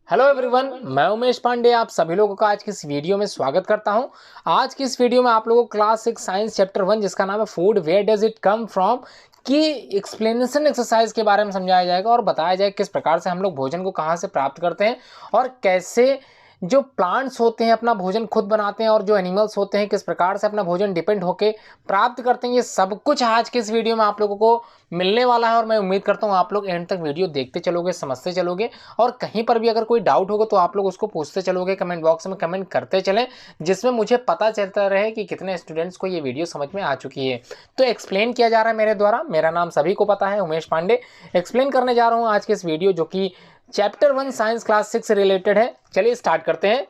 Hello everyone, मैं उमेश पांडे आप सभी लोगों का आज की इस वीडियो में स्वागत करता हूं। आज की इस वीडियो में आप लोगों को क्लास 6 साइंस चैप्टर 1 जिसका नाम है food where does it come from की एक्सप्लेनेशन एक्सरसाइज के बारे में समझाया जाएगा और बताया जाएगा किस प्रकार से हम लोग भोजन को कहां से प्राप्त करते हैं और कैसे जो प्लांट्स होते हैं अपना भोजन खुद बनाते हैं और जो एनिमल्स होते हैं किस प्रकार से अपना भोजन डिपेंड होके प्राप्त करते हैं। ये सब कुछ आज के इस वीडियो में आप लोगों को मिलने वाला है और मैं उम्मीद करता हूँ आप लोग एंड तक वीडियो देखते चलोगे, समझते चलोगे और कहीं पर भी अगर कोई डाउट होगा तो आप लोग उसको पूछते चलोगे, कमेंट बॉक्स में कमेंट करते चलें, जिसमें मुझे पता चलता रहे कि कितने स्टूडेंट्स को ये वीडियो समझ में आ चुकी है। तो एक्सप्लेन किया जा रहा है मेरे द्वारा। मेरा नाम सभी को पता है, उमेश पांडे। एक्सप्लेन करने जा रहा हूँ आज के इस वीडियो जो कि चैप्टर 1 साइंस क्लास 6 से रिलेटेड है। चलिए स्टार्ट करते हैं।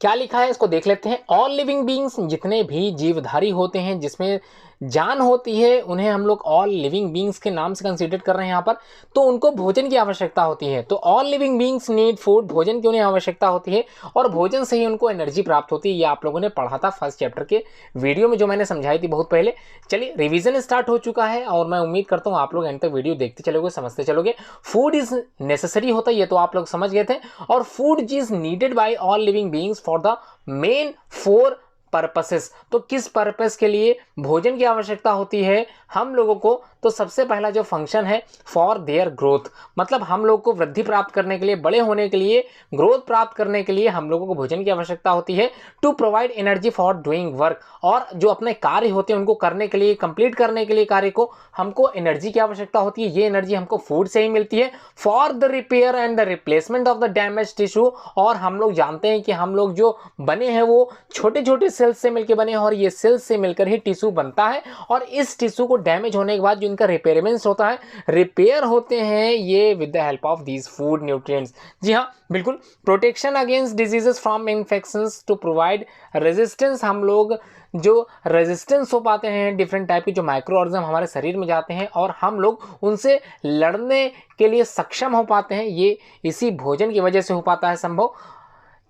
क्या लिखा है इसको देख लेते हैं। ऑल लिविंग बींग्स, जितने भी जीवधारी होते हैं जिसमें जान होती है उन्हें हम लोग ऑल लिविंग बींग्स के नाम से कंसीडर कर रहे हैं यहाँ पर। तो उनको भोजन की आवश्यकता होती है। तो all living beings need food, भोजन की उन्हें आवश्यकता होती है और भोजन से ही उनको एनर्जी प्राप्त होती है। ये आप लोगों ने पढ़ा था फर्स्ट चैप्टर के वीडियो में जो मैंने समझाई थी बहुत पहले। चलिए रिविजन स्टार्ट हो चुका है और मैं उम्मीद करता हूँ आप लोग एंड तक वीडियो देखते चलोगे, समझते चलोगे। फूड इज नेसेसरी होता है, ये तो आप लोग समझ गए थे। और food is needed bye all living beings for the main 4 purposes. तो किस पर्पस के लिए भोजन की आवश्यकता होती है हम लोगों को? तो सबसे पहला जो फंक्शन है फॉर देयर ग्रोथ, मतलब हम लोग को वृद्धि प्राप्त करने के लिए, बड़े होने के लिए, ग्रोथ प्राप्त करने के लिए हम लोगों को भोजन की आवश्यकता होती है। To provide energy for doing work, और जो अपने कार्य होते हैं उनको करने के लिए, कंप्लीट करने के लिए कार्य को हमको एनर्जी की आवश्यकता होती है। ये एनर्जी हमको फूड से ही मिलती है। For the repair and the replacement of the damage tissue, और हम लोग जानते हैं कि हम लोग जो बने हैं वो छोटे छोटे सेल्स से मिलकर बने हैं और ये सेल्स से मिलकर ही टिश्यू बनता है और इस टिश्यू को डैमेज होने के बाद जो इनका रिपेयरमेंट्स होता है, रिपेयर होते हैं ये with the help of these food nutrients. जी हाँ बिल्कुल। Protection against diseases from infections, to provide resistance, हम लोग जो रेजिस्टेंस हो पाते हैं डिफरेंट टाइप के जो माइक्रो ऑर्गेनिज्म हमारे शरीर में जाते हैं और हम लोग उनसे लड़ने के लिए सक्षम हो पाते हैं, ये इसी भोजन की वजह से हो पाता है संभव।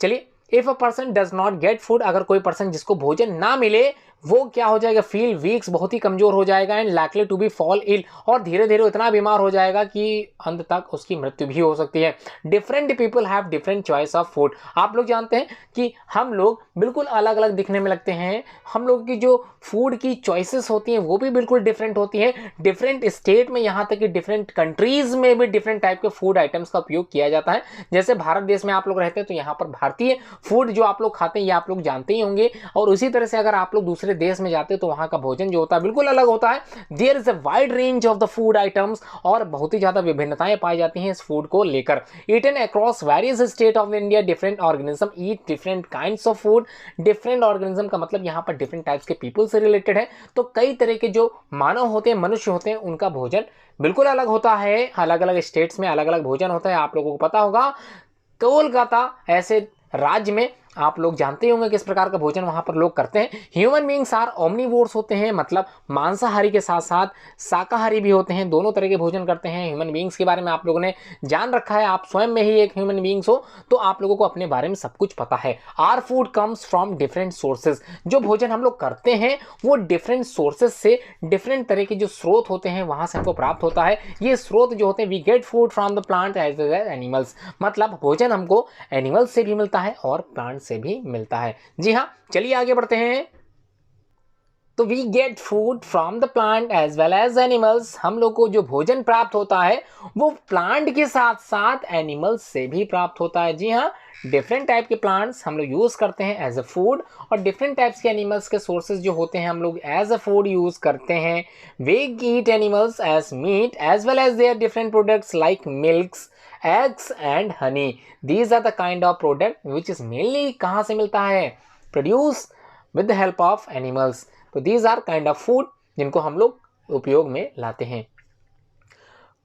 चलिए, if a person does not get food, अगर कोई पर्सन जिसको भोजन ना मिले वो क्या हो जाएगा? फील वीक्स, बहुत ही कमजोर हो जाएगा। And likely to be fall ill, और धीरे धीरे इतना बीमार हो जाएगा कि अंत तक उसकी मृत्यु भी हो सकती है। Different people have different choice of food, आप लोग जानते हैं कि हम लोग बिल्कुल अलग अलग दिखने में लगते हैं। हम लोग की जो फूड की चॉइसेस होती हैं वो भी बिल्कुल डिफरेंट होती है। डिफरेंट स्टेट में, यहाँ तक कि डिफरेंट कंट्रीज में भी डिफरेंट टाइप के फूड आइटम्स का उपयोग किया जाता है। जैसे भारत देश में आप लोग रहते हैं तो यहाँ पर भारतीय फूड जो आप लोग खाते हैं ये आप लोग जानते ही होंगे, और उसी तरह से अगर आप लोग दूसरे देश में जाते तो वहां का भोजन जो होता है बिल्कुल अलग होता है। There is a wide range of the food items, और बहुत ही ज्यादा विभिन्नताएं पाई जाती हैं इस फूड को लेकर। Eaten across various state of India, different organism eat different kinds of food. Different organism का मतलब यहाँ पर डिफरेंट टाइप्स के पीपल से रिलेटेड है। तो कई तरह के जो मानव होते हैं, मनुष्य होते हैं, उनका भोजन बिल्कुल अलग होता है। अलग अलग स्टेट्स में अलग अलग भोजन होता है, आप लोगों को पता होगा। कोलकाता ऐसे राज्य में आप लोग जानते होंगे किस प्रकार का भोजन वहां पर लोग करते हैं। ह्यूमन बींग्स आर ओमनीवोर्स होते हैं, मतलब मांसाहारी के साथ साथ शाकाहारी भी होते हैं, दोनों तरह के भोजन करते हैं। ह्यूमन बींग्स के बारे में आप लोगों ने जान रखा है, आप स्वयं में ही एक ह्यूमन बींग्स हो तो आप लोगों को अपने बारे में सब कुछ पता है। Our food comes from different sources, जो भोजन हम लोग करते हैं वो डिफरेंट सोर्सेज से, डिफरेंट तरह के जो स्रोत होते हैं वहां से हमको प्राप्त होता है। ये स्रोत जो होते हैं, we get food from the plant as well as animals, मतलब भोजन हमको एनिमल्स से भी मिलता है और प्लांट से भी मिलता है। जी हाँ, चलिए आगे बढ़ते हैं। तो we get food from the plant as well as animals, हम लोग को जो भोजन प्राप्त होता है वो प्लांट के साथ साथ एनिमल्स से भी प्राप्त होता है। जी हाँ, डिफरेंट टाइप के प्लांट्स हम लोग यूज करते हैं एज अ फूड, और डिफरेंट टाइप्स के एनिमल्स के सोर्सेज जो होते हैं हम लोग एज अ फूड यूज करते हैं। We eat animals as meat as well as their different products like milks, eggs and honey. These are the kind of product which is mainly कहाँ से मिलता है? Produce with the help of animals. तो these are kind of food जिनको हम लोग उपयोग में लाते हैं।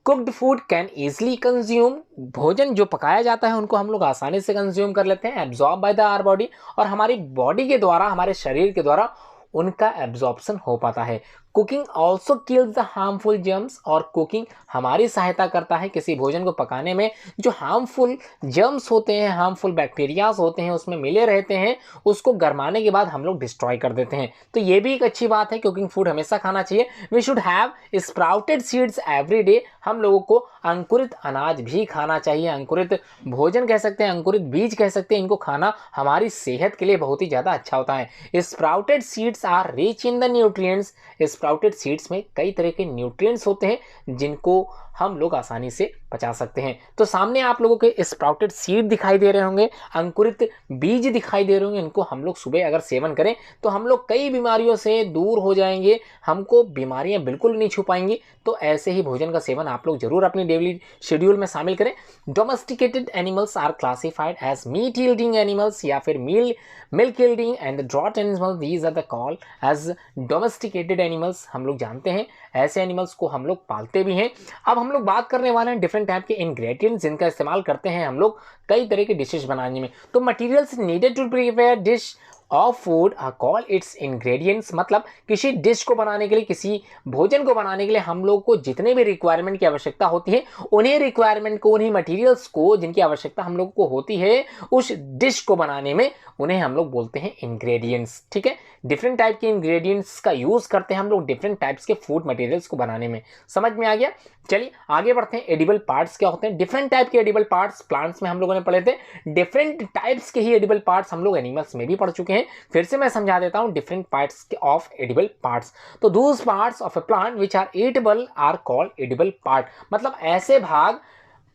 Cooked food can easily consume, भोजन जो पकाया जाता है उनको हम लोग आसानी से कंज्यूम कर लेते हैं। Absorb by the our body, और हमारी बॉडी के द्वारा, हमारे शरीर के द्वारा उनका एब्जॉर्प्शन हो पाता है। Cooking also kills the harmful germs, और कुकिंग हमारी सहायता करता है किसी भोजन को पकाने में। जो हार्मफुल जर्म्स होते हैं, हार्मफुल बैक्टीरियाज होते हैं उसमें मिले रहते हैं, उसको गरमाने के बाद हम लोग डिस्ट्रॉय कर देते हैं। तो ये भी एक अच्छी बात है, कुकिंग फूड हमेशा खाना चाहिए। We should have sprouted seeds every day, हम लोगों को अंकुरित अनाज भी खाना चाहिए, अंकुरित भोजन कह सकते हैं, अंकुरित बीज कह सकते हैं, इनको खाना हमारी सेहत के लिए बहुत ही ज़्यादा अच्छा होता है। Sprouted seeds are rich in the nutrients, sprouted seeds में कई तरह के न्यूट्रिएंट्स होते हैं जिनको हम लोग आसानी से पचा सकते हैं। तो सामने आप लोगों के स्प्राउटेड सीड दिखाई दे रहे होंगे, अंकुरित बीज दिखाई दे रहे होंगे, इनको हम लोग सुबह अगर सेवन करें तो हम लोग कई बीमारियों से दूर हो जाएंगे, हमको बीमारियां बिल्कुल नहीं छू पाएंगी। तो ऐसे ही भोजन का सेवन आप लोग जरूर अपनी डेली शेड्यूल में शामिल करें। Domesticated animals are classified as meat yielding animals या फिर milk yielding and draught animals, these are the call as domesticated animals. हम लोग जानते हैं ऐसे एनिमल्स को हम लोग पालते भी हैं। अब हम लोग बात करने वाले हैं डिफरेंट टाइप के इंग्रेडिएंट्स जिनका इस्तेमाल करते हैं हम लोग कई तरह के डिशेज बनाने में। तो materials needed to prepare dish of food are call its ingredients, मतलब किसी डिश को बनाने के लिए, किसी भोजन को बनाने के लिए हम लोग को जितने भी रिक्वायरमेंट की आवश्यकता होती है, उन्हीं रिक्वायरमेंट को, उन्हीं मटेरियल्स को जिनकी आवश्यकता हम लोग को होती है उस डिश को बनाने में, उन्हें हम लोग बोलते हैं इंग्रेडिएंट्स। ठीक है, डिफरेंट टाइप के इंग्रेडिएंट्स का यूज करते हैं हम लोग डिफरेंट टाइप्स के फूड मटेरियल्स को बनाने में। समझ में आ गया? चलिए आगे बढ़ते हैं। एडिबल पार्ट्स क्या होते हैं? डिफरेंट टाइप के एडिबल पार्ट्स प्लांट्स में हम लोगों ने पढ़े थे, डिफरेंट टाइप्स के ही एडिबल पार्ट्स हम लोग एनिमल्स में भी पढ़ चुके हैं। फिर से मैं समझा देता हूं different parts of edible parts. तो those parts of a plant which are eatable are called edible part, मतलब ऐसे भाग,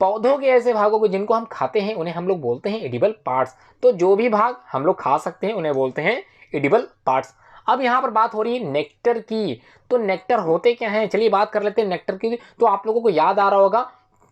पौधों के ऐसे भागों को जिनको हम खाते हैं उन्हें हम लोग बोलते हैं एडिबल पार्ट्स। तो जो भी भाग हम लोग खा सकते हैं उन्हें बोलते हैं एडिबल पार्ट्स। अब यहाँ पर बात हो रही है नेक्टर की। तो नेक्टर होते क्या हैं, चलिए बात कर लेते हैं नेक्टर की। तो आप लोगों को याद आ रहा होगा,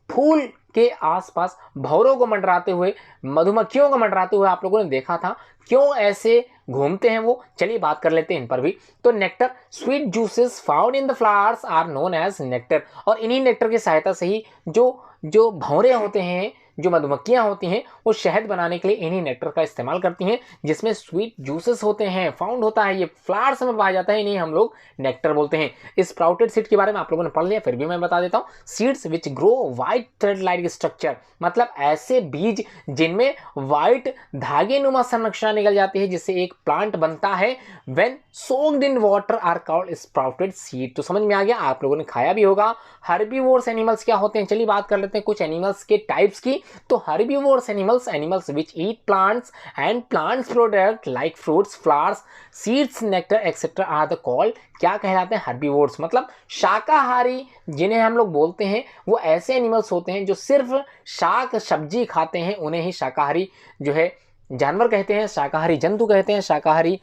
फूल के आसपास भंवरों को मंडराते हुए, मधुमक्खियों को मंडराते हुए आप लोगों ने देखा था। क्यों ऐसे घूमते हैं वो, चलिए बात कर लेते हैं इन पर भी। तो nectar, sweet juices found in the flowers are known as nectar, और इन्हीं नेक्टर की सहायता से ही जो भंवरे होते हैं, जो मधुमक्खियां होती हैं, वो शहद बनाने के लिए इन्हीं नेक्टर का इस्तेमाल करती हैं, जिसमें स्वीट जूसेस होते हैं, फाउंड होता है, ये फ्लावर्स में पाया जाता है, इन्हीं हम लोग नेक्टर बोलते हैं। स्प्राउटेड सीड के बारे में आप लोगों ने पढ़ लिया, फिर भी मैं बता देता हूँ। Seeds which grow white thread like structure, मतलब ऐसे बीज जिनमें व्हाइट धागे नुमा संरचना निकल जाती है, जिससे एक प्लांट बनता है। When soaked in water are called sprouted seed. तो समझ में आ गया, आप लोगों ने खाया भी होगा। हर्बीवोर्स एनिमल्स क्या होते हैं, चलिए बात कर लेते हैं कुछ एनिमल्स के टाइप्स की। तो herbivores animals which eat plants and plants product like fruits, flowers, seeds, nectar etcetera are the called, क्या कहलाते हैं हर्बीवोर्स, मतलब शाकाहारी जिन्हें हम लोग बोलते हैं। वो ऐसे एनिमल्स होते हैं जो सिर्फ शाक सब्जी खाते हैं, उन्हें ही शाकाहारी जो है जानवर कहते हैं, शाकाहारी जंतु कहते हैं, शाकाहारी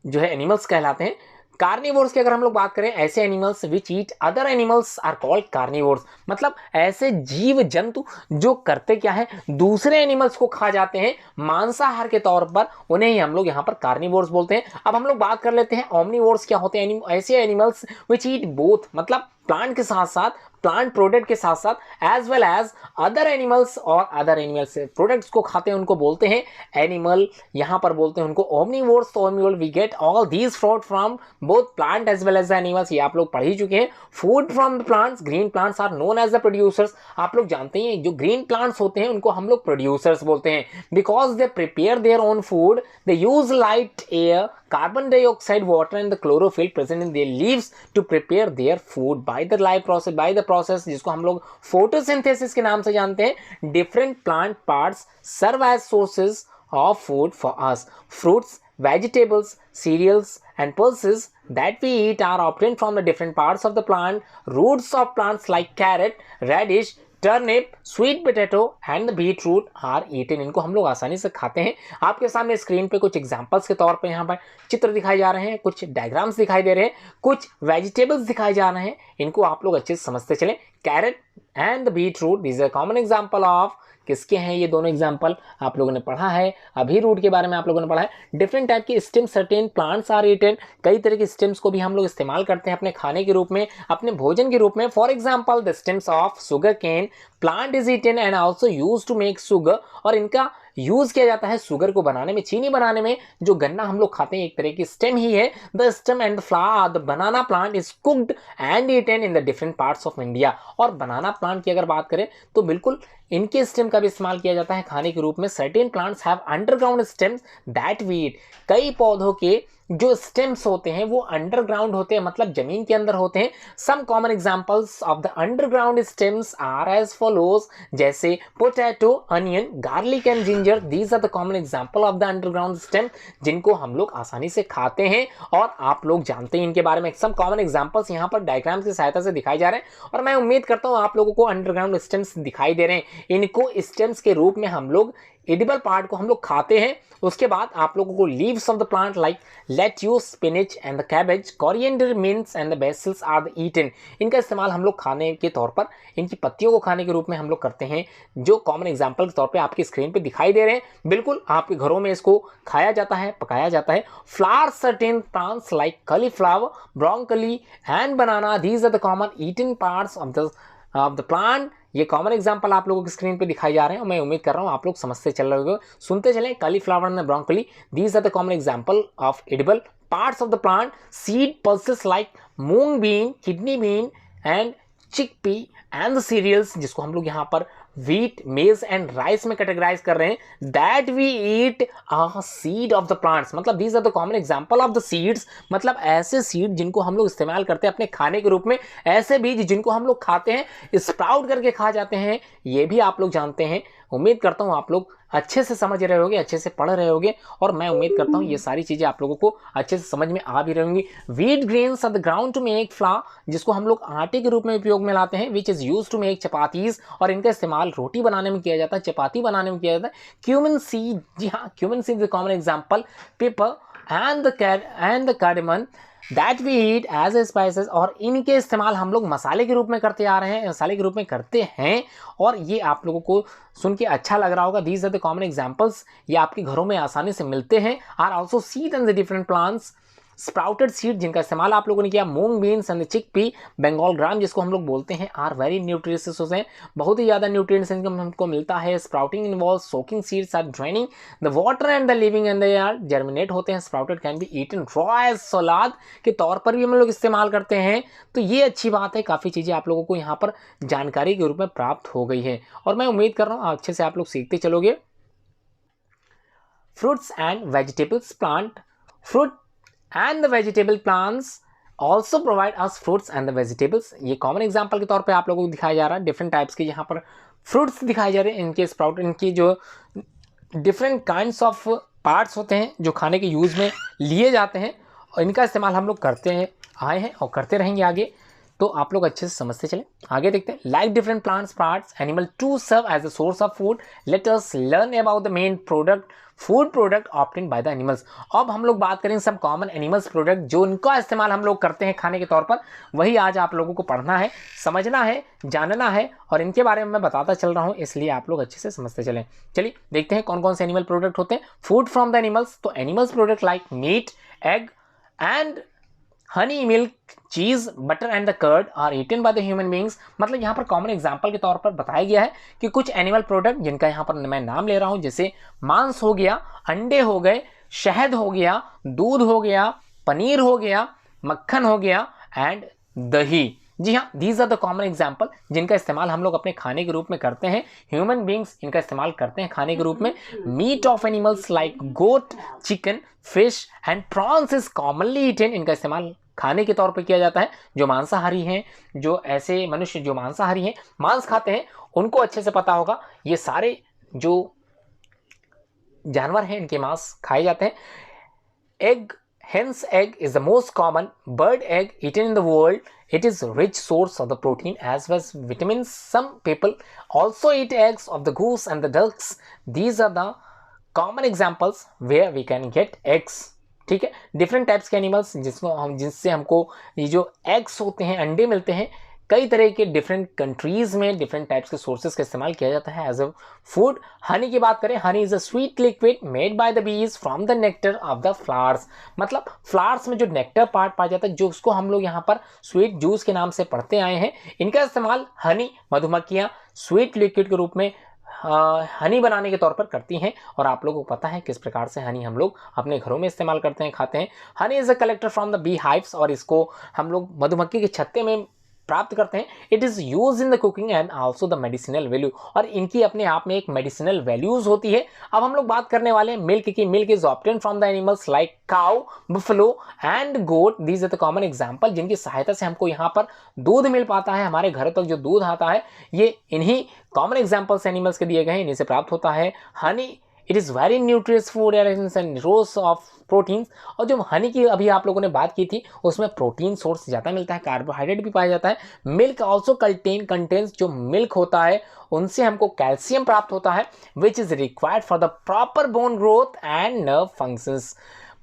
जो है एनिमल्स कहलाते हैं। कार्निवोर्स की अगर हम लोग बात करें, ऐसे animals which eat other animals are called carnivores, मतलब ऐसे जीव जंतु जो करते क्या है, दूसरे एनिमल्स को खा जाते हैं मांसाहार के तौर पर, उन्हें ही हम लोग यहाँ पर कार्निवोर्स बोलते हैं। अब हम लोग बात कर लेते हैं ओमनिवोर्स क्या होते हैं। ऐसे एनिमल्स विच ईट बोथ, मतलब प्लांट के साथ साथ, प्लांट प्रोडक्ट के साथ साथ, as well as other animals, और अदर एनिमल्स प्रोडक्ट्स को खाते हैं, उनको बोलते हैं एनिमल, यहाँ पर बोलते हैं उनको ओमनिवोर्स। तो omnivore we get all these fruit from both plant as well as the animals, ये आप लोग पढ़ ही चुके हैं। Food from the plants, green plants are known as the producers. आप लोग जानते हैं जो ग्रीन प्लांट्स होते हैं उनको हम लोग प्रोड्यूसर्स बोलते हैं, because they prepare their own food, they use light, air, carbon dioxide, water and the chlorophyll present in their leaves to prepare their food by the process जिसको हम लोग photosynthesis के नाम से जानते हैं। Different plant parts serve as sources of food for us. Fruits, vegetables, cereals and pulses that we eat are obtained from the different parts of the plant. Roots of plants like carrot, radish, turnip, sweet potato and beet root are eaten, इनको हम लोग आसानी से खाते हैं। आपके सामने screen पे कुछ एग्जांपल्स के तौर पे यहाँ पर चित्र दिखाए जा रहे हैं, कुछ डायग्राम्स दिखाई दे रहे हैं, कुछ वेजिटेबल्स दिखाए जा रहे हैं, इनको आप लोग अच्छे से समझते चलें। Carrot and the beet root is a common example of, किसके हैं ये दोनों एग्जाम्पल, आप लोगों ने पढ़ा है, अभी रूट के बारे में आप लोगों ने पढ़ा है। डिफरेंट टाइप के stem, certain plants are eaten, कई तरह के स्टेम्स को भी हम लोग इस्तेमाल करते हैं अपने खाने के रूप में, अपने भोजन के रूप में। For example the stems of sugar cane plant is eaten and also use to make sugar, और इनका यूज किया जाता है शुगर को बनाने में, चीनी बनाने में। जो गन्ना हम लोग खाते हैं एक तरह की स्टेम ही है। The stem and the flower the banana plant is cooked and eaten in the different parts of India. और बनाना प्लांट की अगर बात करें तो बिल्कुल इनके स्टेम का भी इस्तेमाल किया जाता है खाने के रूप में। Certain plants have underground stems that we eat. कई पौधों के जो स्टेम्स होते हैं वो अंडरग्राउंड होते हैं, मतलब जमीन के अंदर होते हैं। Some common examples of the underground stems are as follows, जैसे potato, onion, garlic and ginger. These are the common example of the underground stem, जिनको हम लोग आसानी से खाते हैं और आप लोग जानते हैं इनके बारे में। सम कॉमन एग्जांपल्स यहाँ पर डायग्राम्स की सहायता से दिखाए जा रहे हैं और मैं उम्मीद करता हूँ आप लोगों को अंडरग्राउंड स्टेम्स दिखाई दे रहे हैं। इनको स्टेम्स के रूप में हम लोग एडिबल पार्ट को हम लोग खाते हैं। उसके बाद आप लोगों को leaves of the plant like lettuce, spinach and the cabbage, coriander, mints and the basils are the eaten. इनका इस्तेमाल हम लोग खाने के तौर पर, इनकी पत्तियों को खाने के रूप में हम लोग करते हैं, जो कॉमन एग्जांपल के तौर पे आपकी स्क्रीन पे दिखाई दे रहे हैं। बिल्कुल आपके घरों में इसको खाया जाता है, पकाया जाता है। Flower certain plants like cauliflower, broccoli and banana, these are the common eaten parts of the plant. ये कॉमन एग्जांपल आप लोगों की स्क्रीन पे दिखाई जा रहे हैं और मैं उम्मीद कर रहा हूँ आप लोग समझते चल रहे हो। सुनते चलें, cauliflower and broccoli, these are the common example of edible parts of the plant. Seed pulses like moong bean, kidney bean and chickpea and the cereals, जिसको हम लोग यहाँ पर व्हीट, मेज एंड राइस में कैटेगराइज कर रहे हैं, that we eat a seed of the plants. मतलब these are the common example of the seeds, मतलब ऐसे सीड जिनको हम लोग इस्तेमाल करते हैं अपने खाने के रूप में, ऐसे बीज जिनको हम लोग खाते हैं, स्प्राउट करके खा जाते हैं, ये भी आप लोग जानते हैं। उम्मीद करता हूँ आप लोग अच्छे से समझ रहे होगे, अच्छे से पढ़ रहे होगे और मैं उम्मीद करता हूँ ये सारी चीज़ें आप लोगों को अच्छे से समझ में आ भी रहेंगी। Wheat grains of the ground to make flour, जिसको हम लोग आटे के रूप में उपयोग में लाते हैं, which is use to make chapatis, और इनका इस्तेमाल रोटी बनाने में किया जाता है, चपाती बनाने में किया जाता है। क्यूमिन सीड, जी हाँ, cumin seed the common example. Pepper and the cardamom that we eat as a spices, और इनके इस्तेमाल हम लोग मसाले के रूप में करते आ रहे हैं, मसाले के रूप में करते हैं और ये आप लोगों को सुन के अच्छा लग रहा होगा। These are the common examples, ये आपके घरों में आसानी से मिलते हैं। Are also seed and the different plants, sprouted seed जिनका इस्तेमाल आप लोगों ने किया, moong beans and chickpea, Bengal gram जिसको हम लोग बोलते हैं, आर वेरी न्यूट्रिशियस होते हैं, बहुत ही ज़्यादा न्यूट्रिएंट्स हमको मिलता है। Sprouting involve soaking seeds are draining the water and the living and they are germinate होते हैं। Sprouted can be eaten raw as salad के तौर पर भी हम लोग इस्तेमाल करते हैं। तो ये अच्छी बात है, काफ़ी चीज़ें आप लोगों को यहाँ पर जानकारी के रूप में प्राप्त हो गई है और मैं उम्मीद कर रहा हूँ अच्छे से आप लोग सीखते चलोगे। Fruits and vegetables plant, fruit and the vegetable plants also provide us fruits and the vegetables। ये कॉमन एग्जांपल के तौर पे आप लोगों को दिखाया जा रहा है। डिफरेंट टाइप्स के यहाँ पर फ्रूट्स दिखाए जा रहे हैं, इनके स्प्राउट, इनकी जो डिफरेंट काइंड्स ऑफ पार्ट्स होते हैं जो खाने के यूज़ में लिए जाते हैं और इनका इस्तेमाल हम लोग करते हैं, आए हैं और करते रहेंगे आगे। तो आप लोग अच्छे से समझते चलें, आगे देखते हैं। Like different plants parts animal to serve as a source of food, let us learn about the main product food product obtained by the animals. अब हम लोग बात करें सब कॉमन एनिमल्स प्रोडक्ट जो इनका इस्तेमाल हम लोग करते हैं खाने के तौर पर, वही आज आप लोगों को पढ़ना है, समझना है, जानना है और इनके बारे में मैं बताता चल रहा हूँ, इसलिए आप लोग अच्छे से समझते चलें। चलिए देखते हैं कौन कौन से एनिमल प्रोडक्ट होते हैं। फूड फ्रॉम द एनिमल्स, तो animals product like meat, egg and honey, milk, cheese, butter and the curd are eaten by the human beings. मतलब यहाँ पर कॉमन एग्जांपल के तौर पर बताया गया है कि कुछ एनिमल प्रोडक्ट जिनका यहाँ पर मैं नाम ले रहा हूँ, जैसे मांस हो गया, अंडे हो गए, शहद हो गया, दूध हो गया, पनीर हो गया, मक्खन हो गया एंड दही। जी हाँ, these are the common example जिनका इस्तेमाल हम लोग अपने खाने के रूप में करते हैं। ह्यूमन बींग्स इनका इस्तेमाल करते हैं खाने के रूप में। Meat of animals like goat, chicken, fish and prawns is commonly eaten, इनका इस्तेमाल खाने के तौर पर किया जाता है। जो मांसाहारी हैं, जो ऐसे मनुष्य जो मांसाहारी हैं, मांस खाते हैं, उनको अच्छे से पता होगा ये सारे जो जानवर हैं इनके मांस खाए जाते हैं। Egg, hence egg is the most common bird egg eaten in the world. It is a rich source of the protein as well as vitamins. Some people also eat eggs of the goose and the ducks. These are the common examples where we can get eggs. ठीक है, different types के animals जिससे हमको ये जो eggs होते हैं, अंडे मिलते हैं, कई तरह के डिफरेंट कंट्रीज में डिफरेंट टाइप्स के सोर्सेज का इस्तेमाल किया जाता है एज अ फूड। हनी की बात करें, honey is a sweet liquid made by the bees from the nectar of the flowers. मतलब फ्लावर्स में जो नेक्टर पार्ट पाया जाता है, जो उसको हम लोग यहाँ पर स्वीट जूस के नाम से पढ़ते आए हैं, इनका इस्तेमाल हनी, मधुमक्खियाँ स्वीट लिक्विड के रूप में हनी बनाने के तौर पर करती हैं। और आप लोगों को पता है किस प्रकार से हनी हम लोग अपने घरों में इस्तेमाल करते हैं, खाते हैं। Honey is a collector from the bee hives, और इसको हम लोग मधुमक्खी के छत्ते में प्राप्त करते हैं। It is use in the cooking and also the medicinal value, और इनकी अपने आप में एक मेडिसिनल वैल्यूज होती है। अब हम लोग बात करने वाले हैं मिल्क की। Milk is obtain from the animals like cow, buffalo and goat. These are the common example, जिनकी सहायता से हमको यहाँ पर दूध मिल पाता है। हमारे घर तक जो दूध आता है ये इन्हीं कॉमन एग्जाम्पल्स एनिमल्स के दिए गए हैं, इन्हीं से प्राप्त होता है। Honey it is very nutritious food and rows of proteins. और जो हनी की अभी आप लोगों ने बात की थी उसमें प्रोटीन सोर्स ज़्यादा मिलता है, कार्बोहाइड्रेट भी पाया जाता है। मिल्क ऑल्सो कंटेन्स, जो मिल्क होता है उनसे हमको कैल्शियम प्राप्त होता है, which is required for the proper bone growth and nerve functions.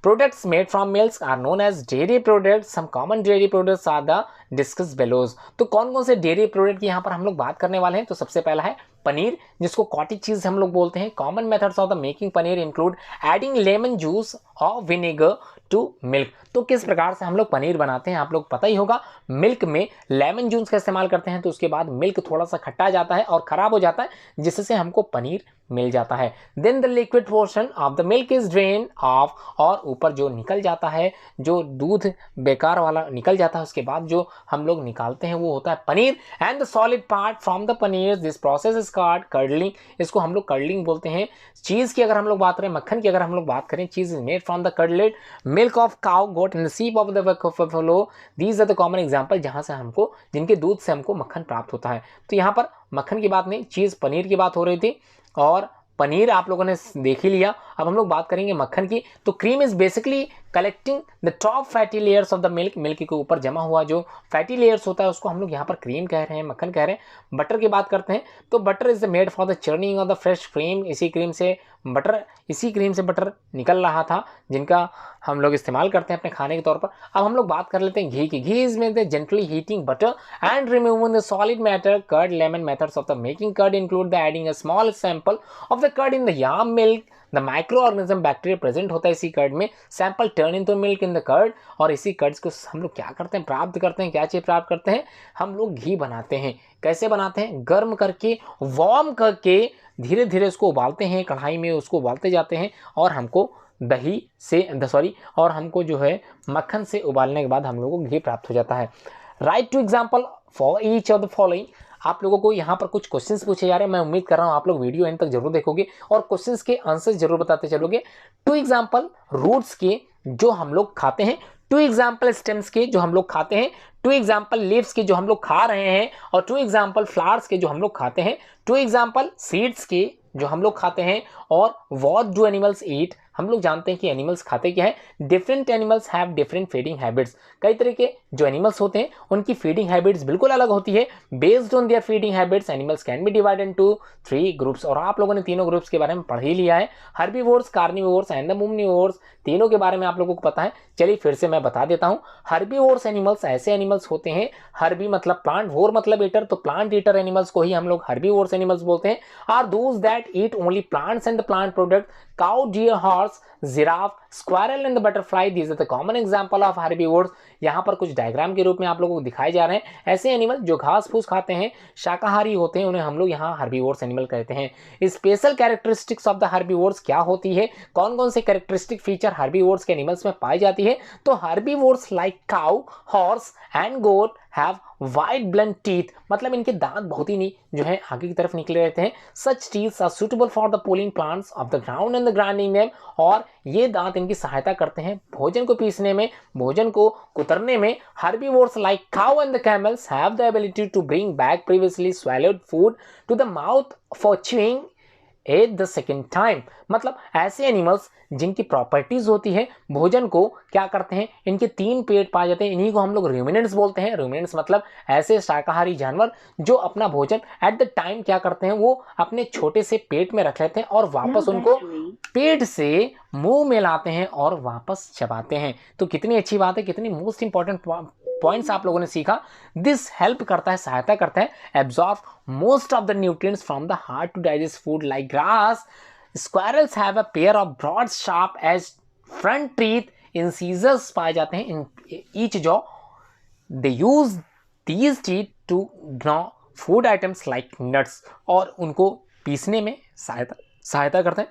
Products made from milks are known as dairy products. Some common dairy products are the discussed below. तो कौन कौन से डेयरी प्रोडक्ट की यहाँ पर हम लोग बात करने वाले हैं? तो सबसे पहला है पनीर, जिसको कॉटेज चीज हम लोग बोलते हैं। Common methods of the making paneer include adding lemon juice और विनेगर टू मिल्क। तो किस प्रकार से हम लोग पनीर बनाते हैं आप लोग पता ही होगा। मिल्क में लेमन जूस का इस्तेमाल करते हैं, तो उसके बाद मिल्क थोड़ा सा खट्टा जाता है और खराब हो जाता है, जिससे हमको पनीर मिल जाता है। Then the liquid portion of the milk is drain off, और ऊपर जो निकल जाता है, जो दूध बेकार वाला निकल जाता है, उसके बाद जो हम लोग निकालते हैं वो होता है paneer. And the solid part from the paneer, this process is called curdling. इसको हम लोग कर्डलिंग बोलते हैं। चीज की अगर हम लोग बात करें, मक्खन की अगर हम लोग बात करें, cheese is made from the curdled milk of cow, goat and sheep of the buffalo. These are the common example जहां से हमको, जिनके दूध से हमको मक्खन प्राप्त होता है। तो यहाँ पर मक्खन की बात नहीं, चीज पनीर की बात हो रही थी, और पनीर आप लोगों ने देख ही लिया। अब हम लोग बात करेंगे मक्खन की। तो cream is basically collecting the top fatty layers of the milk. Milk के ऊपर जमा हुआ जो फैटी लेयर्स होता है उसको हम लोग यहाँ पर क्रीम कह रहे हैं, मक्खन कह रहे हैं। बटर की बात करते हैं तो butter is made for the churning of the fresh cream. इसी क्रीम से बटर निकल रहा था, जिनका हम लोग इस्तेमाल करते हैं अपने खाने के तौर पर। अब हम लोग बात कर लेते हैं घी की। Ghee is made gently heating butter and removing the solid matter. Curd lemon methods of the making curd include the adding a small sample of the curd in the warm milk. The micro organism bacteria present होता है इसी curd में। Sample turn into milk in the curd, और इसी curds को हम लोग क्या करते हैं, प्राप्त करते हैं। क्या चीज़ प्राप्त करते हैं? हम लोग घी बनाते हैं। कैसे बनाते हैं? गर्म करके, वार्म करके, धीरे धीरे उसको उबालते हैं कढ़ाई में, उसको उबालते जाते हैं, और हमको और हमको जो है मक्खन से उबालने के बाद हम लोगों को घी प्राप्त हो जाता है। Write two example for each of the following. आप लोगों को यहाँ पर कुछ क्वेश्चंस पूछे जा रहे हैं। मैं उम्मीद कर रहा हूँ आप लोग वीडियो एंड तक जरूर देखोगे और क्वेश्चंस के आंसर्स जरूर बताते चलोगे। टू एग्जाम्पल रूट्स के जो हम लोग खाते हैं, टू एग्जाम्पल स्टेम्स के जो हम लोग खाते हैं, टू एग्जाम्पल लीव्स के जो हम लोग खा रहे हैं, और टू एग्जाम्पल फ्लावर्स के जो हम लोग खाते हैं, टू एग्जाम्पल सीड्स के जो हम लोग खाते हैं, और व्हाट डू एनिमल्स ईट। हम लोग जानते हैं कि एनिमल्स खाते क्या है। Different animals have different feeding habits. कई तरह के जो एनिमल्स होते हैं उनकी फीडिंग हैबिट्स बिल्कुल अलग होती है। Based on their feeding habits animals can be divided into 3 groups, और आप लोगों ने तीनों ग्रुप्स के बारे में पढ़ ही लिया है। Herbivores, carnivores and the omnivores, तीनों के बारे में आप लोगों को पता है। चलिए फिर से मैं बता देता हूँ। हर्बीवोर्स एनिमल्स ऐसे एनिमल्स होते हैं, हर्बी मतलब प्लांट, वोर मतलब ईटर, तो प्लांट ईटर एनिमल्स को ही हम लोग हर्बीवोर्स एनिमल्स बोलते हैं। Are those that eat only plants and the plant product. Cow, deer, horse, giraffe, squirrel and the butterfly, these are the common example of herbivores. यहाँ पर कुछ diagram के रूप में आप लोगों को दिखाए जा रहे हैं। ऐसे एनिमल जो घास फूस खाते हैं, शाकाहारी होते हैं, उन्हें हम लोग यहाँ हर्बीवोर्स एनिमल कहते हैं। Special characteristics of the herbivores क्या होती है, कौन कौन से कैरेक्टरिस्टिक फीचर हर्बीवोर्स के एनिमल्स में पाई जाती है? तो herbivores like cow, horse and got have wide blunt teeth, मतलब इनके दांत बहुत ही जो है आगे की तरफ निकले रहते हैं। Such teeth are suitable for the pulling plants of the ground and the grinding them, और ये दांत इनकी सहायता करते हैं भोजन को पीसने में, भोजन को कुतरने में। Herbivores like cow and the camels have the ability to bring back previously swallowed food to the mouth for chewing at the second time, मतलब ऐसे एनिमल्स जिनकी प्रॉपर्टीज होती है भोजन को क्या करते हैं, इनके 3 पेट पाए जाते हैं, इन्हीं को हम लोग रूमिनेंट्स बोलते हैं। रूमिनेंट्स मतलब ऐसे शाकाहारी जानवर जो अपना भोजन एट द टाइम क्या करते हैं, वो अपने छोटे से पेट में रख लेते हैं और वापस उनको पेट से मुंह में लाते हैं और वापस चबाते हैं। तो कितनी अच्छी बात है, कितनी मोस्ट इंपॉर्टेंट पॉइंट्स आप लोगों ने सीखा। दिस हेल्प करता है, सहायता करता है absorb most of the nutrients from the hard to digest food like grass. Squirrels have a pair of broad sharp edge front teeth, incisors पाए जाते हैं in each jaw. They use these teeth to gnaw food items like nuts, और उनको पीसने में सहायता करते हैं।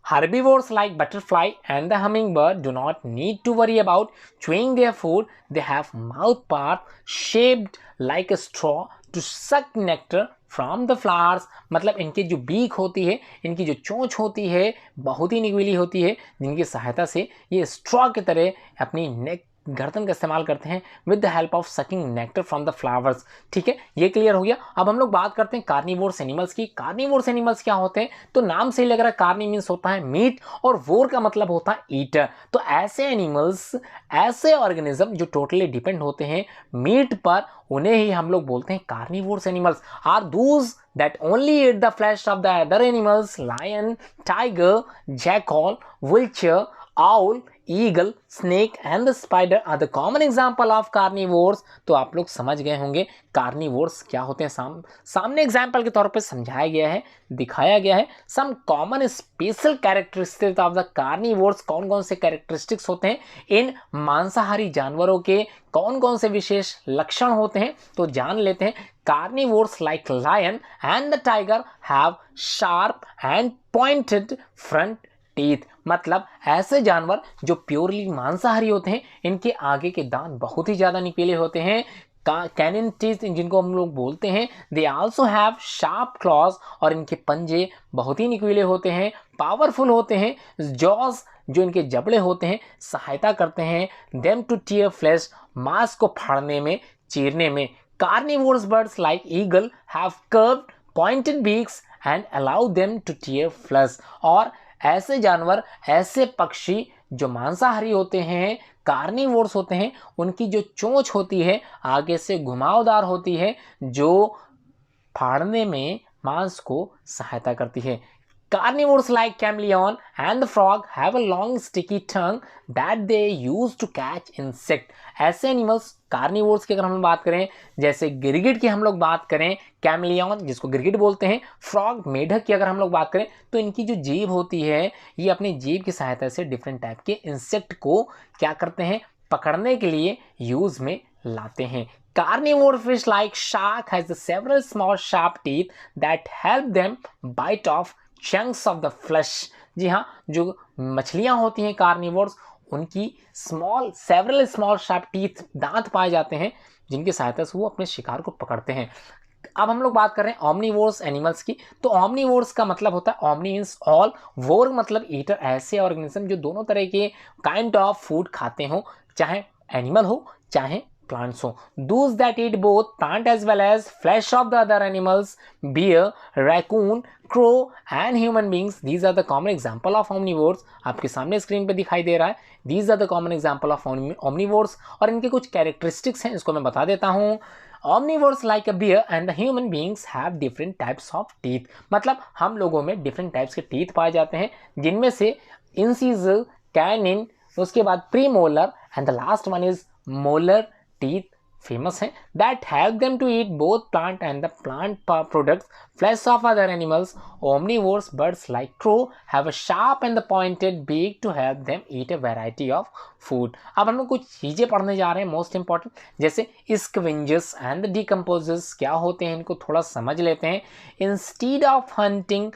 Herbivores like butterfly and the hummingbird do not need to worry about chewing their food. They have mouth parts shaped like a straw to suck nectar from the flowers. मतलब इनकी जो बीक होती है, इनकी जो चोंच होती है, बहुत ही नुकीली होती है, जिनकी सहायता से ये स्ट्रॉ की तरह अपनी गर्दन का इस्तेमाल करते हैं with the help of sucking nectar from the flowers. ठीक है, ये क्लियर हो गया। अब हम लोग बात करते हैं कार्निवोर्स एनिमल्स की। कार्निवोर्स एनिमल्स क्या होते हैं? तो नाम से ही लग रहा है, कार्नी मीन्स होता है मीट और वोर का मतलब होता है ईटर। तो ऐसे एनिमल्स, ऐसे ऑर्गेनिज्म जो टोटली डिपेंड होते हैं मीट पर, उन्हें ही हम लोग बोलते हैं carnivores animals. Are those that only eat the flesh of the other animals. Lion, tiger, jackal, vulture, owl, eagle, snake and the spider are the common example of carnivores। तो आप लोग समझ गए होंगे कार्निवोर्स क्या होते हैं। सामने एग्जाम्पल के तौर पे समझाया गया है, दिखाया गया है। Some common special characteristics of the carnivores, कौन कौन से कैरेक्टरिस्टिक्स होते हैं इन मांसाहारी जानवरों के, कौन कौन से विशेष लक्षण होते हैं, तो जान लेते हैं। Carnivores like lion and the tiger have sharp and pointed front teeth. मतलब ऐसे जानवर जो प्योरली मांसाहारी होते हैं, इनके आगे के दांत बहुत ही ज्यादा नुकीले होते हैं, कैनिन टीथ जिनको हम लोग बोलते हैं। They also have sharp clause, और इनके पंजे बहुत ही नुकीले होते हैं, पावरफुल होते हैं। जॉज, जो इनके जबड़े होते हैं, सहायता करते हैं देम टू टियर फ्लेश, मांस को फाड़ने में, चीरने में। Carnivorous birds like eagle have curved pointed beaks and allow them to tear flesh. और ऐसे जानवर, ऐसे पक्षी जो मांसाहारी होते हैं, कार्निवोर्स होते हैं, उनकी जो चोंच होती है आगे से घुमावदार होती है, जो फाड़ने में मांस को सहायता करती है। Carnivores like chameleon and the frog have a long sticky tongue that they use to catch insect। ऐसे एनिमल्स कार्निवोर्स की अगर हम बात करें, जैसे गिरगिट की हम लोग बात करें, कैमलियन जिसको गिरगिट बोलते हैं, फ्रॉग मेढक की अगर हम लोग बात करें, तो इनकी जो जीभ होती है, ये अपनी जीभ की सहायता से डिफरेंट टाइप के इंसेक्ट को क्या करते हैं, पकड़ने के लिए यूज में लाते हैं। Carnivore fish like shark has several small sharp teeth that help them bite off chunks of the flesh। जी हाँ, जो मछलियां होती हैं कार्निवोर्स, उनकी सेवरल स्मॉल शार्प टीथ, दांत पाए जाते हैं, जिनकी सहायता से वो अपने शिकार को पकड़ते हैं। अब हम लोग बात कर रहे हैं ऑमनीवोर्स एनिमल्स की। तो ऑमनीवोर्स का मतलब होता है ऑमनी मीन्स ऑल, वोर मतलब ईटर, ऐसे ऑर्गेनिज्म जो दोनों तरह के काइंड ऑफ फूड खाते हो, चाहे एनिमल हो चाहे plants हो। Those that eat both plant as well as flesh of the other animals, bear, raccoon, crow and human beings, these are the common example of omnivores। आपके सामने screen पे दिखाई दे रहा है, these are the common example of omnivores। और इनके कुछ characteristics हैं, इसको मैं बता देता हूँ। Omnivores like a bear and the human beings have different types of teeth। मतलब हम लोगों में डिफरेंट टाइप्स के टीथ पाए जाते हैं, जिनमें से इंसिजल, कैनिन, उसके बाद premolar and the last one is molar teeth famous हैं, that help them to eat both plant and the plant products, flesh of other animals। Omnivores birds like crow have a sharp and the pointed beak to help them eat a variety of food। अब हम लोग कुछ चीजें पढ़ने जा रहे हैं most important, जैसे scavengers and the decomposers क्या होते हैं, इनको थोड़ा समझ लेते हैं। Instead of hunting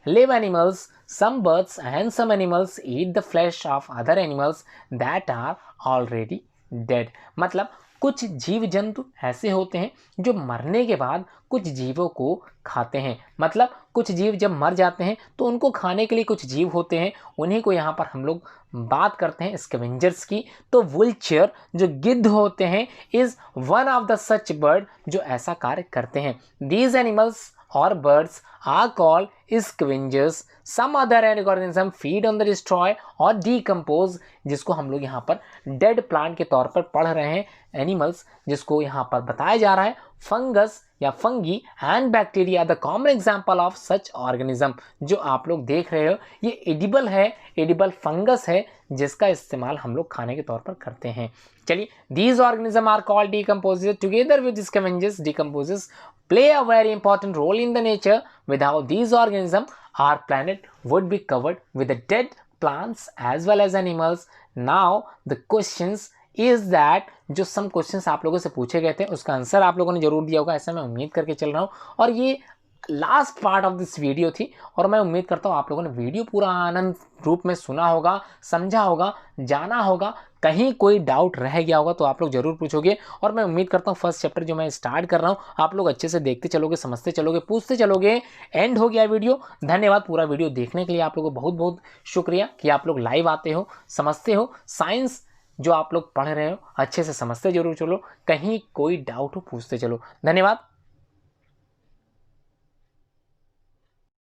live animals, some birds and some animals eat the flesh of other animals that are already dead। मतलब कुछ जीव जंतु ऐसे होते हैं जो मरने के बाद कुछ जीवों को खाते हैं। मतलब कुछ जीव जब मर जाते हैं तो उनको खाने के लिए कुछ जीव होते हैं, उन्हीं को यहाँ पर हम लोग बात करते हैं स्कैवेंजर्स की। तो वुल्चर जो गिद्ध होते हैं is one of the such bird जो ऐसा कार्य करते हैं। दीज एनिमल्स और birds are called scavengers। Some other organism feed on the destroy और decompose, जिसको हम लोग यहाँ पर dead plant के तौर पर पढ़ रहे हैं, एनिमल्स जिसको यहाँ पर बताया जा रहा है। फंगस या fungi and bacteria the common example of such organism. जो आप लोग देख रहे हो ये एडिबल है, एडिबल फंगस है, जिसका इस्तेमाल हम लोग खाने के तौर पर करते हैं। चलिए, these organism are called decomposers together with scavengers. Decomposers play a very important role in the nature। Without these organisms, our planet would be covered with the dead plants as well as animals। Now the questions is that जो some questions आप लोगों से पूछे गए थे उसका answer आप लोगों ने जरूर दिया होगा, ऐसा मैं उम्मीद करके चल रहा हूँ। और ये last part of this video थी और मैं उम्मीद करता हूँ आप लोगों ने वीडियो पूरा आनंद रूप में सुना होगा, समझा होगा, जाना होगा। कहीं कोई डाउट रह गया होगा तो आप लोग जरूर पूछोगे और मैं उम्मीद करता हूँ फर्स्ट चैप्टर जो मैं स्टार्ट कर रहा हूँ आप लोग अच्छे से देखते चलोगे, समझते चलोगे, पूछते चलोगे। एंड हो गया वीडियो। धन्यवाद पूरा वीडियो देखने के लिए। आप लोगों को बहुत बहुत शुक्रिया कि आप लोग लाइव आते हो, समझते हो। साइंस जो आप लोग पढ़ रहे हो अच्छे से समझते जरूर चलो, कहीं कोई डाउट हो पूछते चलो। धन्यवाद।